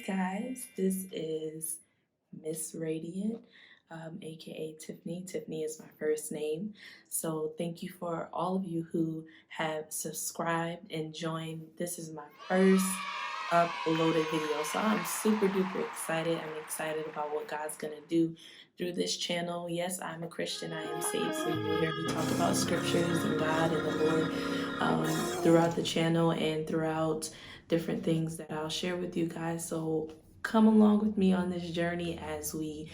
guys, this is Ms.Radiant, aka Tiffany. Tiffany is my first name. So thank you for all of you who have subscribed and joined. This is my first uploaded video. So I'm super duper excited. I'm excited about what God's gonna do through this channel. Yes, I'm a Christian. I am saved. So you will hear me talk about scriptures and God and the Lord throughout the channel and throughout different things that I'll share with you guys. So come along with me on this journey as we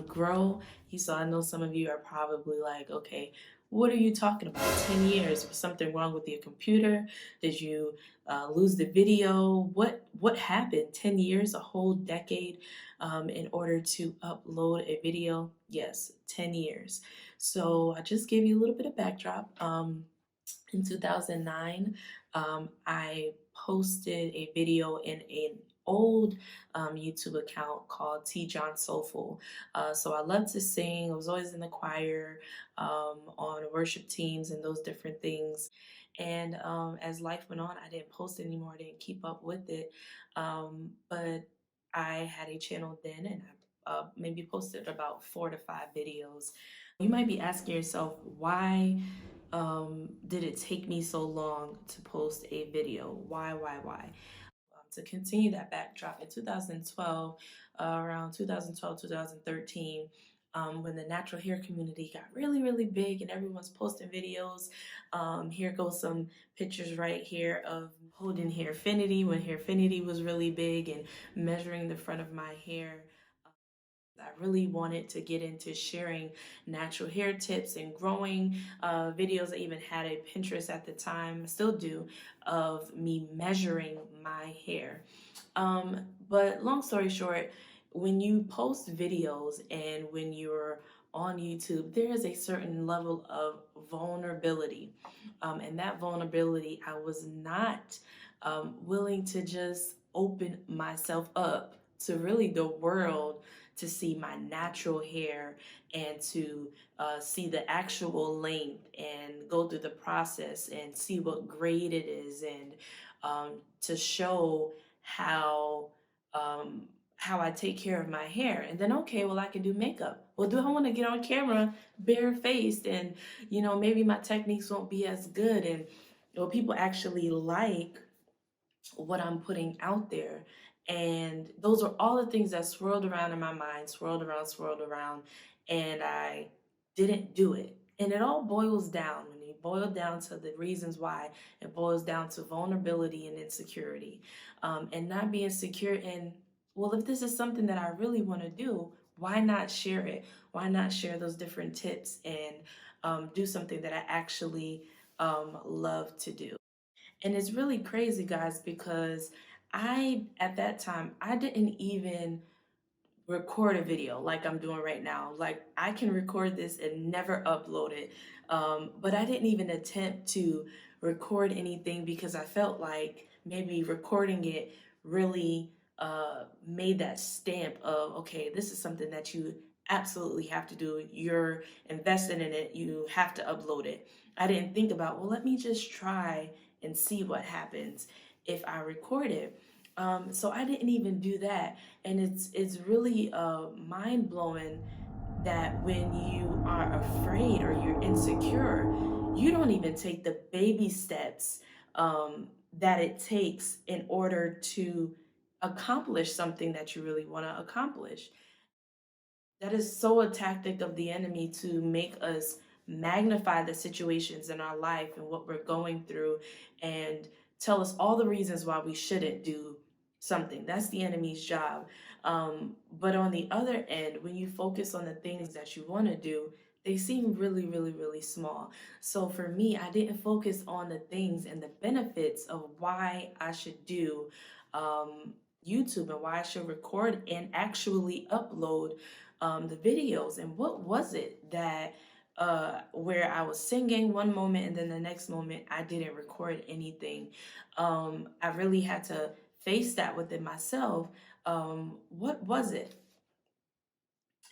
grow. So I know some of you are probably like, okay, what are you talking about? 10 years? Was something wrong with your computer? Did you lose the video? What happened? 10 years, a whole decade in order to upload a video? Yes, 10 years. So I just gave you a little bit of backdrop. In 2009, I posted a video in an old YouTube account called T. John Soulful. So I love to sing. I was always in the choir, on worship teams and those different things. And as life went on, I didn't post anymore. I didn't keep up with it. But I had a channel then, and I maybe posted about 4 to 5 videos. You might be asking yourself, why did it take me so long to post a video? Why? To continue that backdrop, in 2012, around 2012, 2013, when the natural hair community got really, really big and everyone's posting videos. Here goes some pictures right here of holding Hairfinity when Hairfinity was really big and measuring the front of my hair. I really wanted to get into sharing natural hair tips and growing videos. I even had a Pinterest at the time, I still do, of me measuring my hair. But long story short, when you post videos and when you're on YouTube, there is a certain level of vulnerability. And that vulnerability, I was not willing to just open myself up to really the world to see my natural hair and to see the actual length and go through the process and see what grade it is, and to show how how I take care of my hair. And then, okay, well, I can do makeup. Well, do I want to get on camera barefaced? And maybe my techniques won't be as good, and people actually like what I'm putting out there. And those are all the things that swirled around in my mind, swirled around, and I didn't do it. And it all boils down, when you boil down to the reasons why, it boils down to vulnerability and insecurity, and not being secure in, well, if this is something that I really want to do, why not share it? Why not share those different tips and do something that I actually love to do? And it's really crazy, guys, because at that time, I didn't even record a video like I'm doing right now. Like, I can record this and never upload it. But I didn't even attempt to record anything because I felt like maybe recording it really made that stamp of, okay, this is something that you absolutely have to do. You're invested in it. You have to upload it. I didn't think about, well, let me just try and see what happens if I record it. So I didn't even do that. And it's really mind blowing that when you are afraid or you're insecure, you don't even take the baby steps that it takes in order to accomplish something that you really want to accomplish. That is so a tactic of the enemy, to make us magnify the situations in our life and what we're going through, and tell us all the reasons why we shouldn't do something. That's the enemy's job. But on the other end, when you focus on the things that you want to do, they seem really, really, really small. So for me, I didn't focus on the things and the benefits of why I should do YouTube and why I should record and actually upload the videos. And what was it that where I was singing one moment and then the next moment I didn't record anything? I really had to face that within myself. What was it?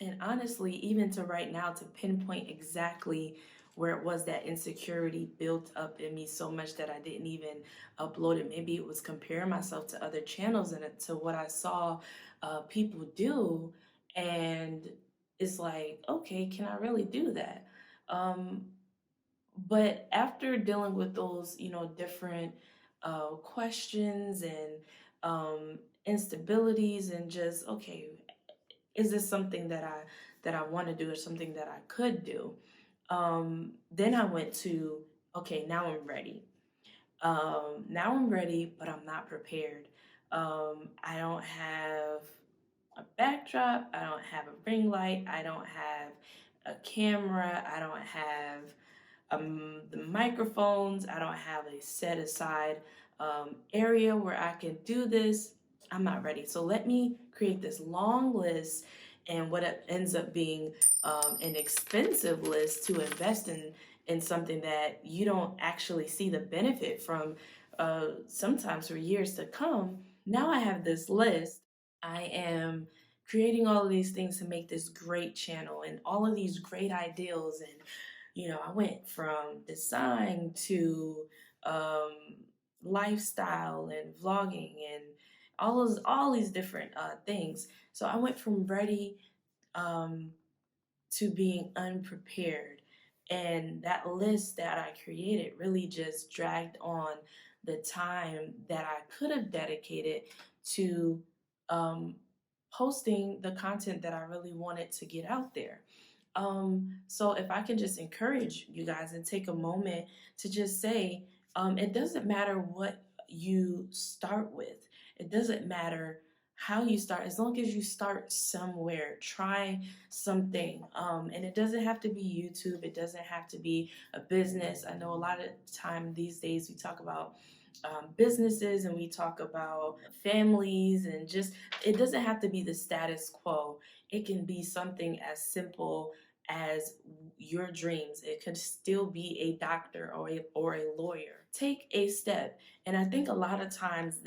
And honestly, even to right now, to pinpoint exactly where it was that insecurity built up in me so much that I didn't even upload it. Maybe it was comparing myself to other channels and to what I saw people do. And it's like, okay, can I really do that? Um, but after dealing with those, different questions and instabilities, and just, okay, is this something that I want to do, or something that I could do? Then I went to, okay, now I'm ready. Now I'm ready, but I'm not prepared. I don't have a backdrop. I don't have a ring light. I don't have a camera. I don't have the microphones. I don't have a set aside area where I can do this. I'm not ready. So let me create this long list, and what it ends up being an expensive list to invest in something that you don't actually see the benefit from sometimes for years to come. Now I have this list. I am creating all of these things to make this great channel and all of these great ideals. And I went from design to um, lifestyle and vlogging and all these different things. So I went from ready um, to being unprepared. And that list that I created really just dragged on the time that I could have dedicated to um, posting the content that I really wanted to get out there. So if I can just encourage you guys and take a moment to just say, it doesn't matter what you start with. It doesn't matter how you start, as long as you start somewhere. Try something. And it doesn't have to be YouTube. It doesn't have to be a business. I know a lot of time these days we talk about businesses, and we talk about families, and just, it doesn't have to be the status quo. It can be something as simple as your dreams. It could still be a doctor or a lawyer. Take a step. And I think a lot of times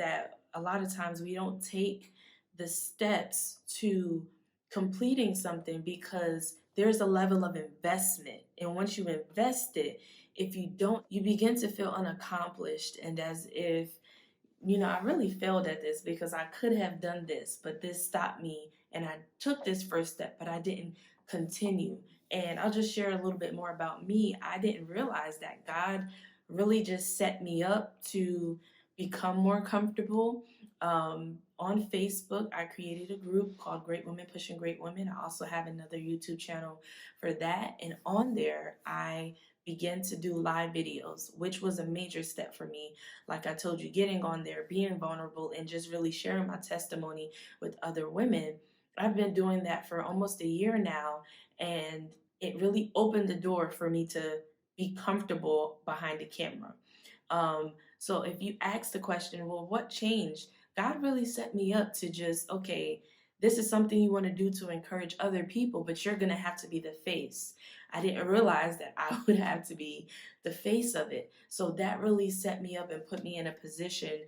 we don't take the steps to completing something because there's a level of investment. And once you invest it, if you don't, you begin to feel unaccomplished, and as if, I really failed at this because I could have done this, but this stopped me, and I took this first step, but I didn't continue. And I'll just share a little bit more about me. I didn't realize that God really just set me up to become more comfortable. On Facebook, I created a group called Great Women Pushing Great Women. I also have another YouTube channel for that. And on there, I began to do live videos, which was a major step for me. Like I told you, getting on there, being vulnerable, and just really sharing my testimony with other women. I've been doing that for almost a year now, and it really opened the door for me to be comfortable behind the camera. So if you ask the question, well, what changed? God really set me up to just, okay, this is something you want to do to encourage other people, but you're going to have to be the face. I didn't realize that I would have to be the face of it. So that really set me up and put me in a position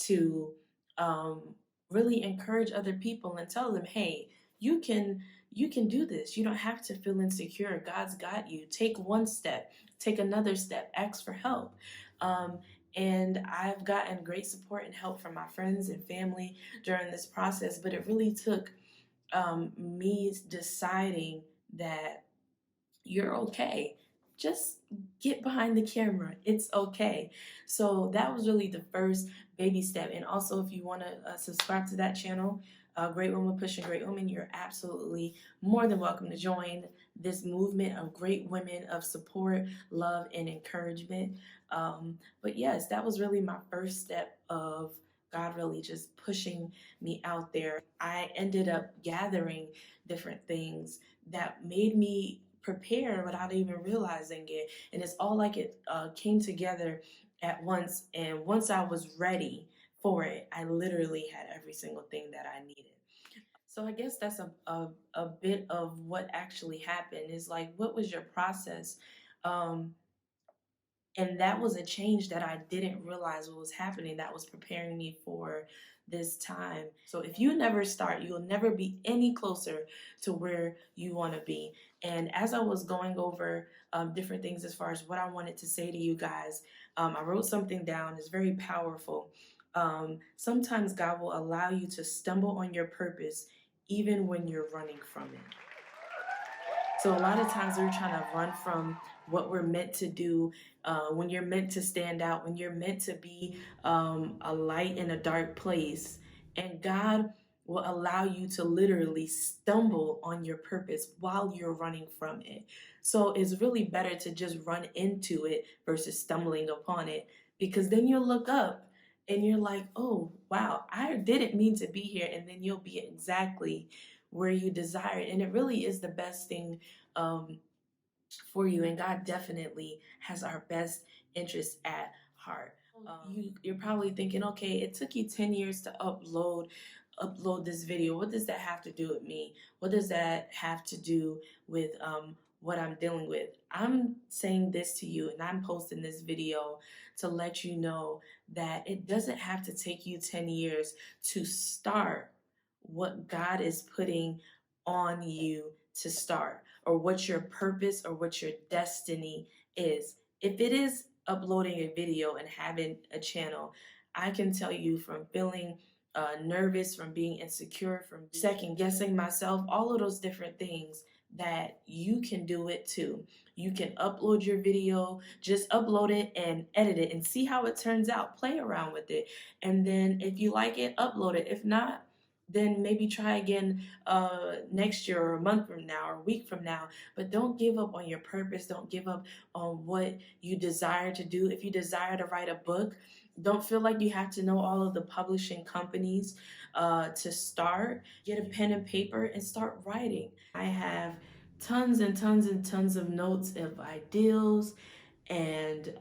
to um, really encourage other people and tell them, hey, you can do this. You don't have to feel insecure. God's got you. Take one step, take another step, ask for help. Um, and I've gotten great support and help from my friends and family during this process, but it really took me deciding that you're okay. Just get behind the camera. It's okay. So that was really the first baby step. And also, if you want to subscribe to that channel, Great Women Pushing Great Women, you're absolutely more than welcome to join this movement of great women of support, love, and encouragement. But yes, that was really my first step of God really just pushing me out there. I ended up gathering different things that made me prepare without even realizing it. And it's all like it came together at once. And once I was ready for it, I literally had every single thing that I needed. So I guess that's a bit of what actually happened, is like, what was your process? Um, And that was a change that I didn't realize what was happening, that was preparing me for this time. So if you never start, you'll never be any closer to where you want to be. And as I was going over different things as far as what I wanted to say to you guys, I wrote something down. It's very powerful. Sometimes God will allow you to stumble on your purpose even when you're running from it. So a lot of times we're trying to run from what we're meant to do, when you're meant to stand out, when you're meant to be a light in a dark place. And God will allow you to literally stumble on your purpose while you're running from it. So it's really better to just run into it versus stumbling upon it, because then you'll look up and you're like, oh, wow, I didn't mean to be here. And then you'll be exactly where you desire it. And it really is the best thing um, for you. And God definitely has our best interests at heart. You're probably thinking, okay, it took you 10 years to upload this video. What does that have to do with me? What does that have to do with what I'm dealing with? I'm saying this to you, and I'm posting this video to let you know that it doesn't have to take you 10 years to start what God is putting on you to start, or what your purpose or what your destiny is. If it is uploading a video and having a channel, I can tell you, from feeling nervous, from being insecure, from second guessing myself, all of those different things, that you can do it too. You can upload your video, just upload it and edit it and see how it turns out. Play around with it. And then if you like it, upload it. If not, then maybe try again next year, or a month from now, or a week from now. But don't give up on your purpose. Don't give up on what you desire to do. If you desire to write a book, don't feel like you have to know all of the publishing companies to start. Get a pen and paper and start writing. I have tons and tons and tons of notes of ideals and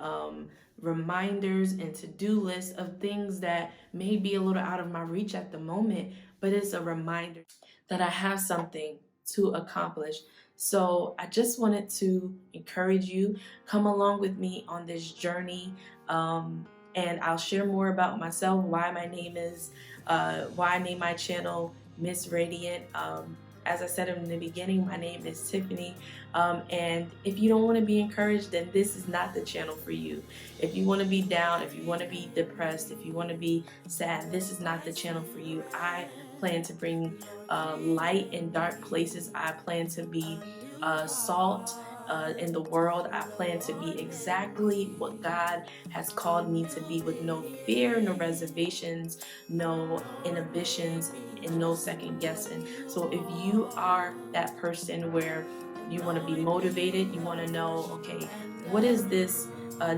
reminders and to-do lists of things that may be a little out of my reach at the moment, but it's a reminder that I have something to accomplish. So I just wanted to encourage you, come along with me on this journey, and I'll share more about myself, why I named my channel Ms.Radiant. As I said in the beginning, my name is Tiffany. And if you don't want to be encouraged, then this is not the channel for you. If you want to be down, if you want to be depressed, if you want to be sad, this is not the channel for you. I plan to bring light in dark places. I plan to be salt in the world. I plan to be exactly what God has called me to be, with no fear, no reservations, no inhibitions, and no second guessing. So if you are that person where you want to be motivated, you want to know, okay, what is this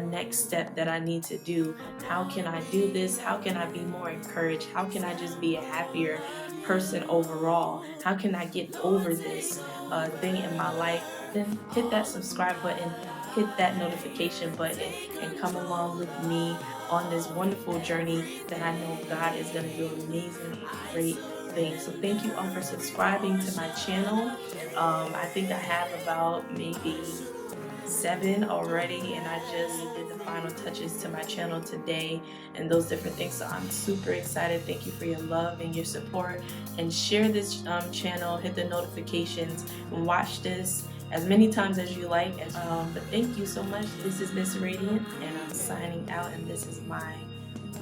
next step that I need to do? How can I do this? How can I be more encouraged? How can I just be a happier person overall? How can I get over this thing in my life? Then hit that subscribe button, hit that notification button, and come along with me on this wonderful journey that I know God is going to do amazing, great things. So thank you all for subscribing to my channel. I think I have about maybe 7 already, and I just did the final touches to my channel today and those different things. So I'm super excited. Thank you for your love and your support, and share this channel, hit the notifications, and watch this as many times as you like. But thank you so much. This is Ms.Radiant, and I'm signing out, and this is my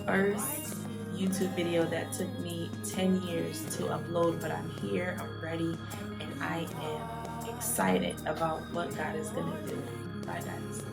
first YouTube video that took me 10 years to upload, but I'm here, I'm ready, and I am excited about what God is going to do. Bye, guys.